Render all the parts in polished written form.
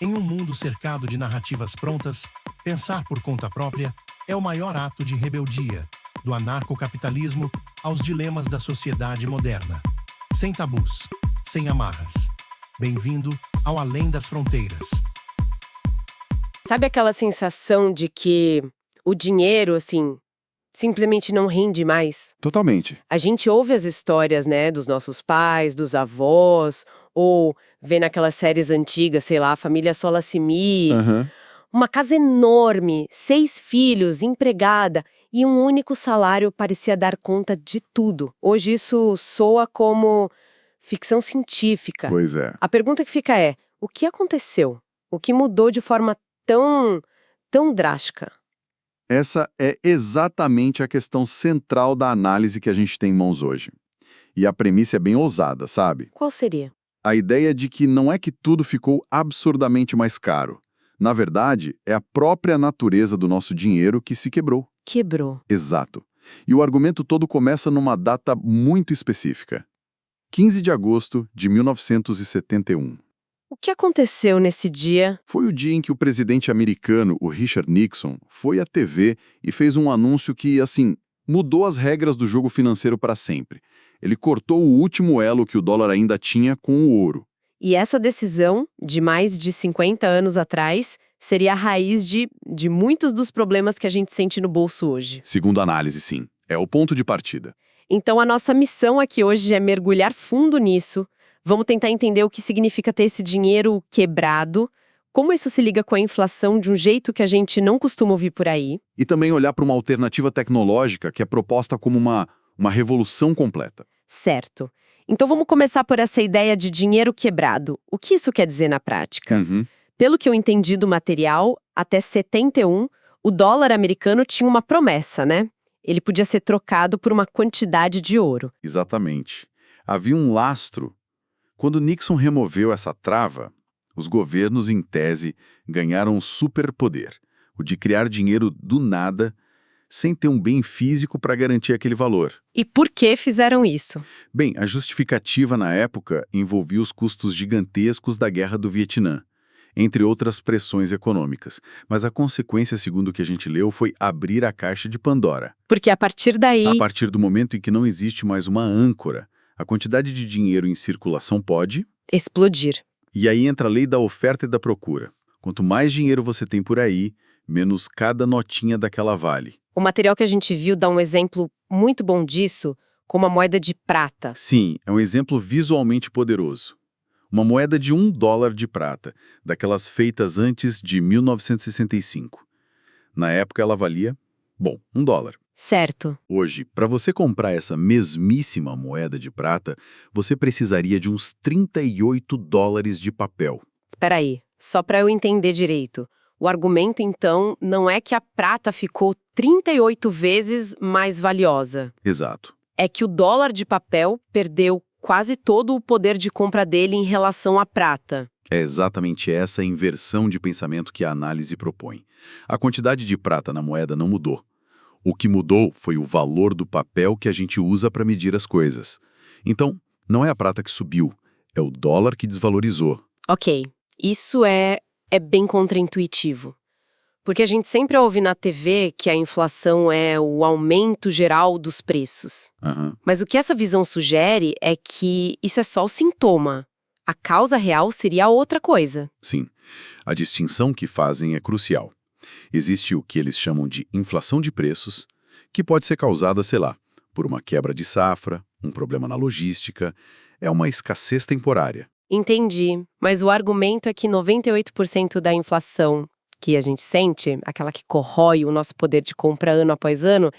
Em um mundo cercado de narrativas prontas, pensar por conta própria é o maior ato de rebeldia, do anarcocapitalismo aos dilemas da sociedade moderna. Sem tabus, sem amarras. Bem-vindo ao Além das Fronteiras. Sabe aquela sensação de que o dinheiro, simplesmente não rende mais? Totalmente. A gente ouve as histórias, né, dos nossos pais, dos avós, ou vê naquelas séries antigas, sei lá, Família Solassimí. Aham. Uma casa enorme, 6 filhos, empregada, e um único salário parecia dar conta de tudo. Hoje isso soa como ficção científica. Pois é. A pergunta que fica é, o que aconteceu? O que mudou de forma tão drástica? Essa é exatamente a questão central da análise que a gente tem em mãos hoje. E a premissa é bem ousada, sabe? Qual seria? A ideia de que não é que tudo ficou absurdamente mais caro. Na verdade, é a própria natureza do nosso dinheiro que se quebrou. Quebrou. Exato. E o argumento todo começa numa data muito específica. 15 de agosto de 1971. O que aconteceu nesse dia? Foi o dia em que o presidente americano, o Richard Nixon, foi à TV e fez um anúncio que, mudou as regras do jogo financeiro para sempre. Ele cortou o último elo que o dólar ainda tinha com o ouro. E essa decisão, de mais de 50 anos atrás, seria a raiz de muitos dos problemas que a gente sente no bolso hoje. Segundo a análise, sim. É o ponto de partida. Então a nossa missão aqui hoje é mergulhar fundo nisso. Vamos tentar entender o que significa ter esse dinheiro quebrado, como isso se liga com a inflação de um jeito que a gente não costuma ouvir por aí. E também olhar para uma alternativa tecnológica que é proposta como uma revolução completa. Certo. Então vamos começar por essa ideia de dinheiro quebrado. O que isso quer dizer na prática? Pelo que eu entendi do material, até 71, o dólar americano tinha uma promessa, né? Ele podia ser trocado por uma quantidade de ouro. Exatamente. Havia um lastro. Quando Nixon removeu essa trava, os governos, em tese, ganharam um superpoder, o de criar dinheiro do nada, sem ter um bem físico para garantir aquele valor. E por que fizeram isso? Bem, a justificativa na época envolvia os custos gigantescos da Guerra do Vietnã, entre outras pressões econômicas. Mas a consequência, segundo o que a gente leu, foi abrir a caixa de Pandora. Porque a partir daí... A partir do momento em que não existe mais uma âncora, a quantidade de dinheiro em circulação pode... explodir. E aí entra a lei da oferta e da procura. Quanto mais dinheiro você tem por aí, menos cada notinha daquela vale. O material que a gente viu dá um exemplo muito bom disso, como a moeda de prata. Sim, é um exemplo visualmente poderoso. Uma moeda de $1 de prata, daquelas feitas antes de 1965. Na época ela valia, $1. Certo. Hoje, para você comprar essa mesmíssima moeda de prata, você precisaria de uns $38 de papel. Espera aí, só para eu entender direito. O argumento, então, não é que a prata ficou 38 vezes mais valiosa. Exato. É que o dólar de papel perdeu quase todo o poder de compra dele em relação à prata. É exatamente essa inversão de pensamento que a análise propõe. A quantidade de prata na moeda não mudou. O que mudou foi o valor do papel que a gente usa para medir as coisas. Então, não é a prata que subiu, é o dólar que desvalorizou. Ok, isso é bem contraintuitivo. Porque a gente sempre ouve na TV que a inflação é o aumento geral dos preços. Mas o que essa visão sugere é que isso é só o sintoma. A causa real seria outra coisa. Sim, a distinção que fazem é crucial. Existe o que eles chamam de inflação de preços, que pode ser causada, por uma quebra de safra, um problema na logística, é uma escassez temporária. Entendi, mas o argumento é que 98% da inflação que a gente sente, aquela que corrói o nosso poder de compra ano após ano,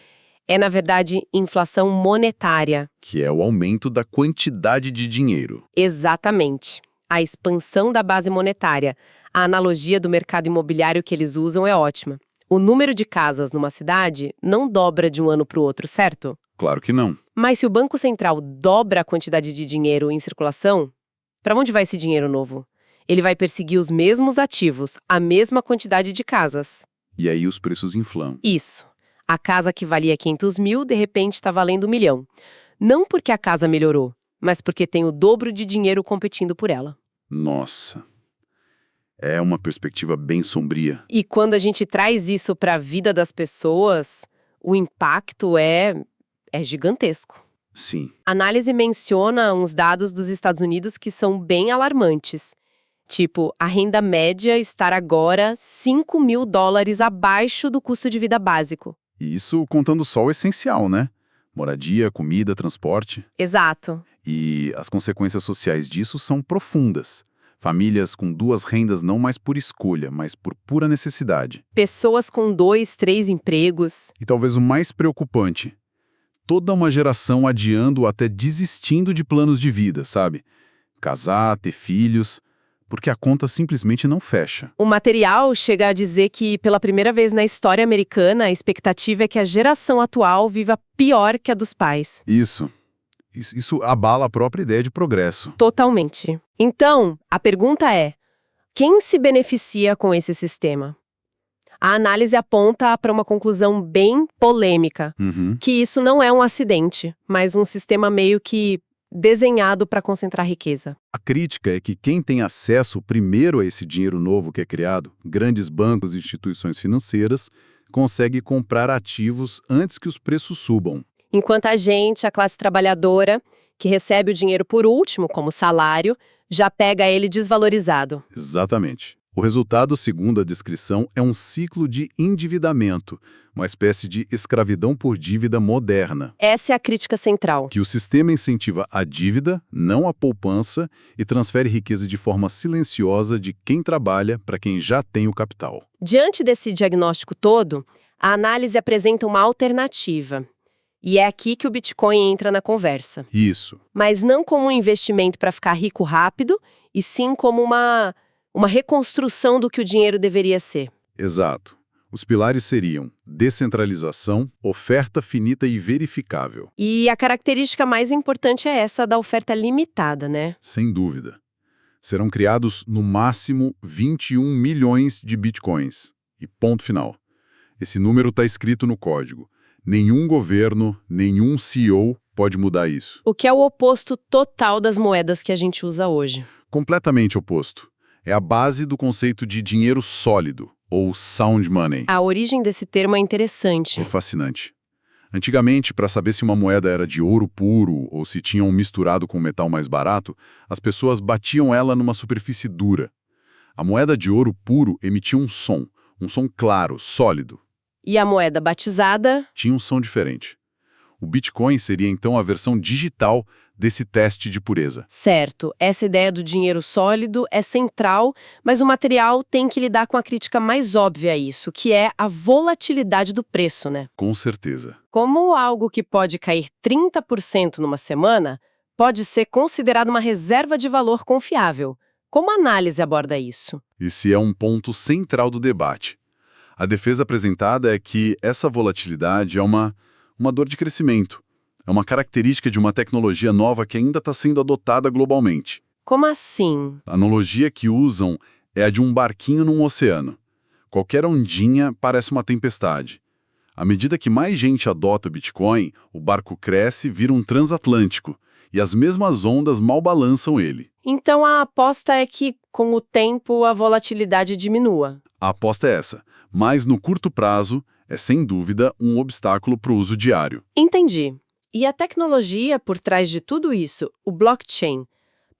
é, na verdade, inflação monetária. Que é o aumento da quantidade de dinheiro. Exatamente. A expansão da base monetária. A analogia do mercado imobiliário que eles usam é ótima. O número de casas numa cidade não dobra de um ano para o outro, certo? Claro que não. Mas se o Banco Central dobra a quantidade de dinheiro em circulação, para onde vai esse dinheiro novo? Ele vai perseguir os mesmos ativos, a mesma quantidade de casas. E aí os preços inflam. Isso. A casa que valia 500 mil, de repente está valendo 1 milhão. Não porque a casa melhorou, mas porque tem o dobro de dinheiro competindo por ela. Nossa. É uma perspectiva bem sombria. E quando a gente traz isso para a vida das pessoas, o impacto é gigantesco. Sim. A análise menciona uns dados dos Estados Unidos que são bem alarmantes. Tipo, a renda média estar agora $5.000 abaixo do custo de vida básico. E isso contando só o essencial, né? Moradia, comida, transporte. Exato. E as consequências sociais disso são profundas. Famílias com duas rendas não mais por escolha, mas por pura necessidade. Pessoas com 2, 3 empregos. E talvez o mais preocupante, toda uma geração adiando ou até desistindo de planos de vida, sabe? Casar, ter filhos, porque a conta simplesmente não fecha. O material chega a dizer que, pela primeira vez na história americana, a expectativa é que a geração atual viva pior que a dos pais. Isso abala a própria ideia de progresso. Totalmente. Então, a pergunta é: quem se beneficia com esse sistema? A análise aponta para uma conclusão bem polêmica, que isso não é um acidente, mas um sistema meio que desenhado para concentrar riqueza. A crítica é que quem tem acesso primeiro a esse dinheiro novo que é criado, grandes bancos e instituições financeiras, consegue comprar ativos antes que os preços subam. Enquanto a gente, a classe trabalhadora, que recebe o dinheiro por último, como salário, já pega ele desvalorizado. Exatamente. O resultado, segundo a descrição, é um ciclo de endividamento, uma espécie de escravidão por dívida moderna. Essa é a crítica central. Que o sistema incentiva a dívida, não a poupança, e transfere riqueza de forma silenciosa de quem trabalha para quem já tem o capital. Diante desse diagnóstico todo, a análise apresenta uma alternativa. E é aqui que o Bitcoin entra na conversa. Isso. Mas não como um investimento para ficar rico rápido, e sim como uma reconstrução do que o dinheiro deveria ser. Exato. Os pilares seriam descentralização, oferta finita e verificável. E a característica mais importante é essa da oferta limitada, né? Sem dúvida. Serão criados, no máximo, 21 milhões de bitcoins. E ponto final. Esse número está escrito no código. Nenhum governo, nenhum CEO pode mudar isso. O que é o oposto total das moedas que a gente usa hoje. Completamente oposto. É a base do conceito de dinheiro sólido, ou sound money. A origem desse termo é interessante. É fascinante. Antigamente, para saber se uma moeda era de ouro puro ou se tinham misturado com metal mais barato, as pessoas batiam ela numa superfície dura. A moeda de ouro puro emitia um som claro, sólido. E a moeda batizada? Tinha um som diferente. O Bitcoin seria então a versão digital desse teste de pureza. Certo, essa ideia do dinheiro sólido é central, mas o material tem que lidar com a crítica mais óbvia a isso, que é a volatilidade do preço, né? Com certeza. Como algo que pode cair 30% numa semana, pode ser considerado uma reserva de valor confiável. Como a análise aborda isso? Esse é um ponto central do debate. A defesa apresentada é que essa volatilidade é uma dor de crescimento. É uma característica de uma tecnologia nova que ainda está sendo adotada globalmente. Como assim? A analogia que usam é a de um barquinho num oceano. Qualquer ondinha parece uma tempestade. À medida que mais gente adota o Bitcoin, o barco cresce e vira um transatlântico, e as mesmas ondas mal balançam ele. Então a aposta é que, com o tempo, a volatilidade diminua. A aposta é essa, mas no curto prazo é sem dúvida um obstáculo para o uso diário. Entendi. E a tecnologia por trás de tudo isso, o blockchain,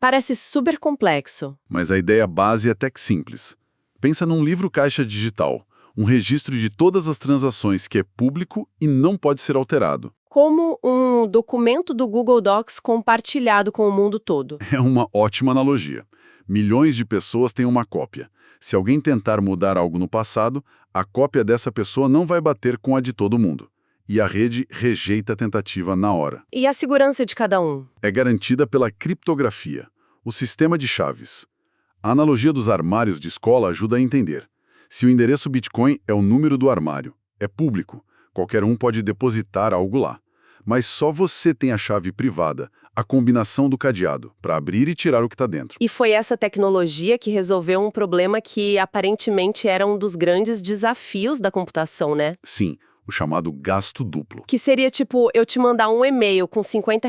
parece super complexo. Mas a ideia base é até que simples. Pensa num livro caixa digital, um registro de todas as transações que é público e não pode ser alterado. Como um documento do Google Docs compartilhado com o mundo todo. É uma ótima analogia. Milhões de pessoas têm uma cópia. Se alguém tentar mudar algo no passado, a cópia dessa pessoa não vai bater com a de todo mundo. E a rede rejeita a tentativa na hora. E a segurança de cada um? É garantida pela criptografia, o sistema de chaves. A analogia dos armários de escola ajuda a entender. Se o endereço Bitcoin é o número do armário, é público, qualquer um pode depositar algo lá. Mas só você tem a chave privada, a combinação do cadeado, para abrir e tirar o que está dentro. E foi essa tecnologia que resolveu um problema que aparentemente era um dos grandes desafios da computação, né? Sim. o chamado gasto duplo. Que seria tipo eu te mandar um e-mail com R$ 50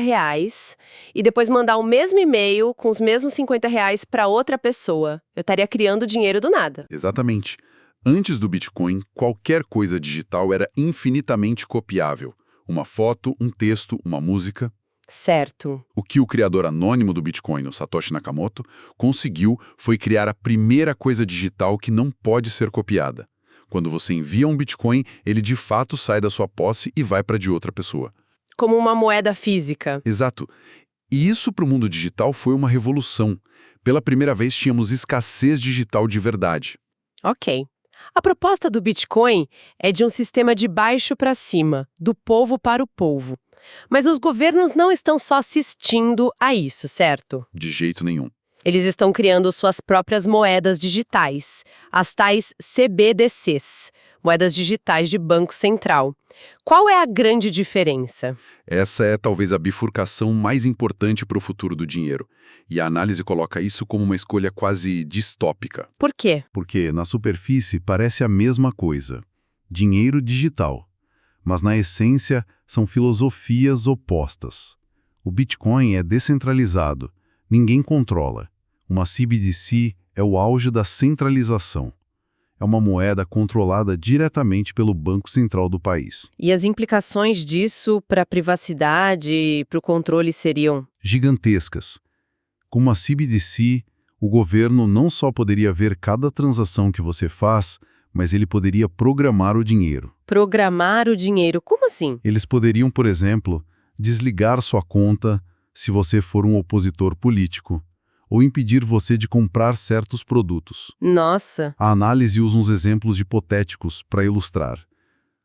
e depois mandar o mesmo e-mail com os mesmos R$ 50 para outra pessoa. Eu estaria criando dinheiro do nada. Exatamente. Antes do Bitcoin, qualquer coisa digital era infinitamente copiável. Uma foto, um texto, uma música. Certo. O que o criador anônimo do Bitcoin, o Satoshi Nakamoto, conseguiu foi criar a primeira coisa digital que não pode ser copiada. Quando você envia um Bitcoin, ele de fato sai da sua posse e vai para de outra pessoa. Como uma moeda física. Exato. E isso para o mundo digital foi uma revolução. Pela primeira vez tínhamos escassez digital de verdade. Ok. A proposta do Bitcoin é de um sistema de baixo para cima, do povo para o povo. Mas os governos não estão só assistindo a isso, certo? De jeito nenhum. Eles estão criando suas próprias moedas digitais, as tais CBDCs, moedas digitais de Banco Central. Qual é a grande diferença? Essa é talvez a bifurcação mais importante para o futuro do dinheiro. E a análise coloca isso como uma escolha quase distópica. Por quê? Porque na superfície parece a mesma coisa. Dinheiro digital. Mas na essência são filosofias opostas. O Bitcoin é descentralizado. Ninguém controla. Uma CBDC é o auge da centralização. É uma moeda controlada diretamente pelo Banco Central do país. E as implicações disso para a privacidade e para o controle seriam? Gigantescas. Com uma CBDC, o governo não só poderia ver cada transação que você faz, mas ele poderia programar o dinheiro. Programar o dinheiro? Como assim? Eles poderiam, por exemplo, desligar sua conta se você for um opositor político, ou impedir você de comprar certos produtos. Nossa! A análise usa uns exemplos hipotéticos para ilustrar.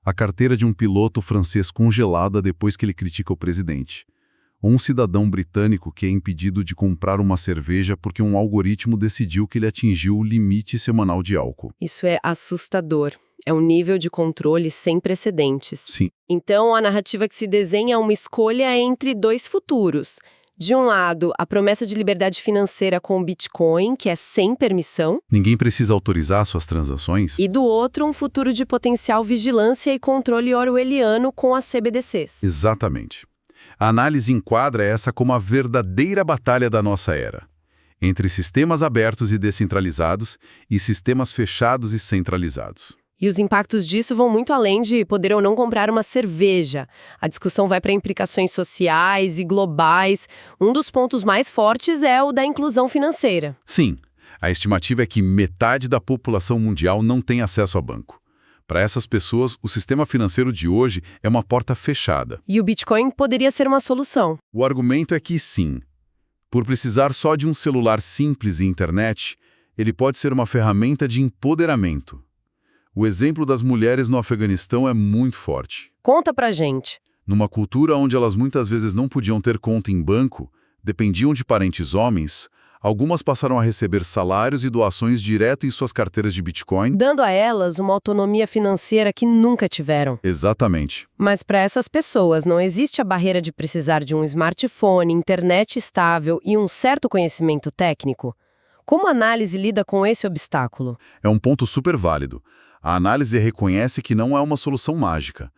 A carteira de um piloto francês congelada depois que ele critica o presidente. Ou um cidadão britânico que é impedido de comprar uma cerveja porque um algoritmo decidiu que ele atingiu o limite semanal de álcool. Isso é assustador. É um nível de controle sem precedentes. Sim. Então, a narrativa que se desenha é uma escolha entre dois futuros. De um lado, a promessa de liberdade financeira com o Bitcoin, que é sem permissão. Ninguém precisa autorizar suas transações. E do outro, um futuro de potencial vigilância e controle orwelliano com as CBDCs. Exatamente. A análise enquadra essa como a verdadeira batalha da nossa era. Entre sistemas abertos e descentralizados e sistemas fechados e centralizados. E os impactos disso vão muito além de poder ou não comprar uma cerveja. A discussão vai para implicações sociais e globais. Um dos pontos mais fortes é o da inclusão financeira. Sim, a estimativa é que metade da população mundial não tem acesso a banco. Para essas pessoas, o sistema financeiro de hoje é uma porta fechada. E o Bitcoin poderia ser uma solução. O argumento é que sim. Por precisar só de um celular simples e internet, ele pode ser uma ferramenta de empoderamento. O exemplo das mulheres no Afeganistão é muito forte. Conta pra gente. Numa cultura onde elas muitas vezes não podiam ter conta em banco, dependiam de parentes homens, algumas passaram a receber salários e doações direto em suas carteiras de Bitcoin. Dando a elas uma autonomia financeira que nunca tiveram. Exatamente. Mas para essas pessoas não existe a barreira de precisar de um smartphone, internet estável e um certo conhecimento técnico. Como a análise lida com esse obstáculo? É um ponto super válido. A análise reconhece que não é uma solução mágica,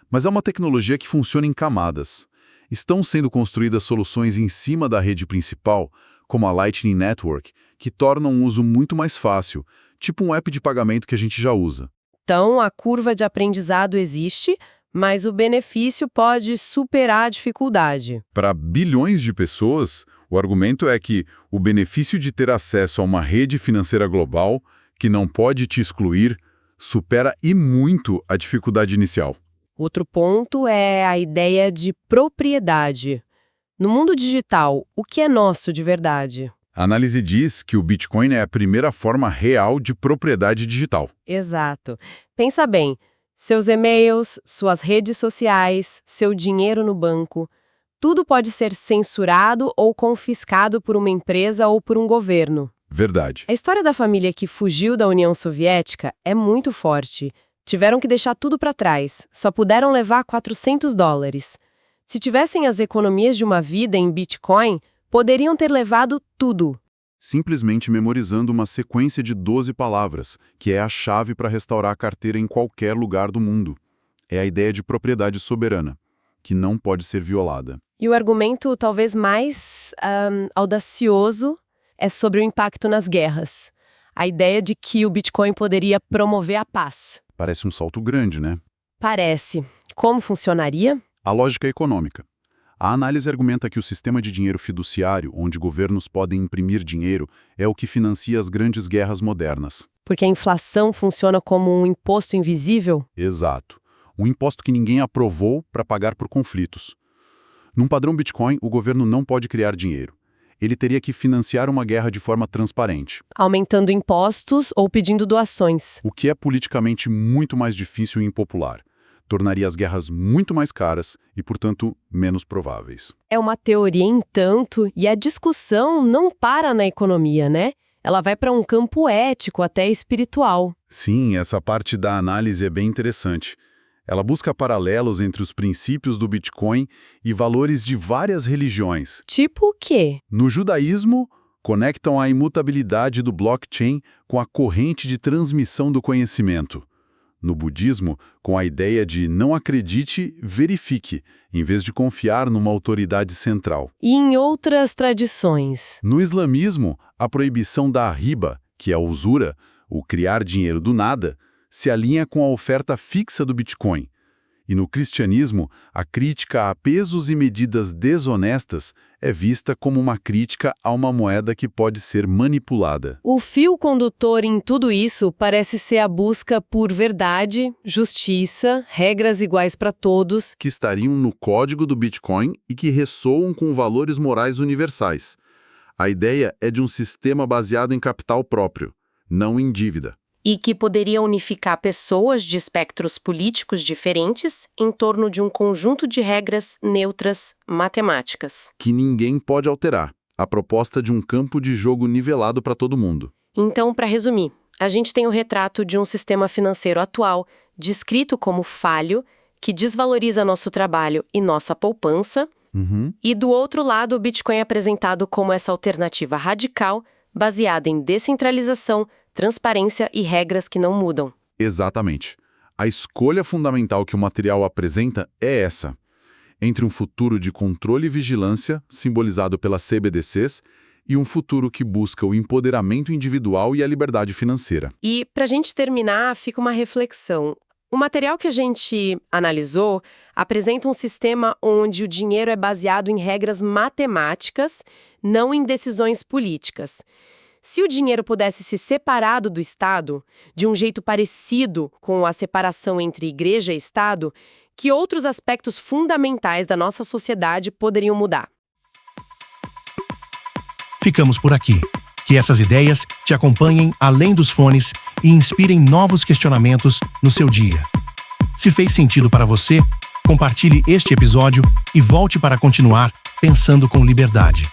mas é uma tecnologia que funciona em camadas. Estão sendo construídas soluções em cima da rede principal, como a Lightning Network, que tornam o uso muito mais fácil, tipo um app de pagamento que a gente já usa. Então, a curva de aprendizado existe, mas o benefício pode superar a dificuldade. Para bilhões de pessoas, o argumento é que o benefício de ter acesso a uma rede financeira global, que não pode te excluir, supera e muito a dificuldade inicial. Outro ponto é a ideia de propriedade. No mundo digital, o que é nosso de verdade? A análise diz que o Bitcoin é a primeira forma real de propriedade digital. Exato. Pensa bem, seus e-mails, suas redes sociais, seu dinheiro no banco, tudo pode ser censurado ou confiscado por uma empresa ou por um governo. Verdade. A história da família que fugiu da União Soviética é muito forte. Tiveram que deixar tudo para trás, só puderam levar $400. Se tivessem as economias de uma vida em Bitcoin, poderiam ter levado tudo. Simplesmente memorizando uma sequência de 12 palavras, que é a chave para restaurar a carteira em qualquer lugar do mundo. É a ideia de propriedade soberana, que não pode ser violada. E o argumento talvez mais audacioso é sobre o impacto nas guerras. A ideia de que o Bitcoin poderia promover a paz. Parece um salto grande, né? Parece. Como funcionaria? A lógica é econômica. A análise argumenta que o sistema de dinheiro fiduciário, onde governos podem imprimir dinheiro, é o que financia as grandes guerras modernas. Porque a inflação funciona como um imposto invisível? Exato. Um imposto que ninguém aprovou para pagar por conflitos. Num padrão Bitcoin, o governo não pode criar dinheiro. Ele teria que financiar uma guerra de forma transparente. Aumentando impostos ou pedindo doações. O que é politicamente muito mais difícil e impopular. Tornaria as guerras muito mais caras e, portanto, menos prováveis. É uma teoria, entanto, e a discussão não para na economia, né? Ela vai para um campo ético, até espiritual. Sim, essa parte da análise é bem interessante. Ela busca paralelos entre os princípios do Bitcoin e valores de várias religiões. Tipo o quê? No judaísmo, conectam a imutabilidade do blockchain com a corrente de transmissão do conhecimento. No budismo, com a ideia de não acredite, verifique, em vez de confiar numa autoridade central. E em outras tradições? No islamismo, a proibição da riba, que é a usura, o criar dinheiro do nada, se alinha com a oferta fixa do Bitcoin. E no cristianismo, a crítica a pesos e medidas desonestas é vista como uma crítica a uma moeda que pode ser manipulada. O fio condutor em tudo isso parece ser a busca por verdade, justiça, regras iguais para todos. Que estariam no código do Bitcoin e que ressoam com valores morais universais. A ideia é de um sistema baseado em capital próprio, não em dívida. E que poderia unificar pessoas de espectros políticos diferentes em torno de um conjunto de regras neutras matemáticas. Que ninguém pode alterar. A proposta de um campo de jogo nivelado para todo mundo. Então, para resumir, a gente tem o retrato de um sistema financeiro atual, descrito como falho, que desvaloriza nosso trabalho e nossa poupança. E do outro lado, o Bitcoin é apresentado como essa alternativa radical, baseada em descentralização, transparência e regras que não mudam. Exatamente. A escolha fundamental que o material apresenta é essa. Entre um futuro de controle e vigilância, simbolizado pelas CBDCs, e um futuro que busca o empoderamento individual e a liberdade financeira. E, para a gente terminar, fica uma reflexão. O material que a gente analisou apresenta um sistema onde o dinheiro é baseado em regras matemáticas, não em decisões políticas. Se o dinheiro pudesse se separar do Estado, de um jeito parecido com a separação entre igreja e Estado, que outros aspectos fundamentais da nossa sociedade poderiam mudar? Ficamos por aqui. Que essas ideias te acompanhem além dos fones e inspirem novos questionamentos no seu dia. Se fez sentido para você, compartilhe este episódio e volte para continuar pensando com liberdade.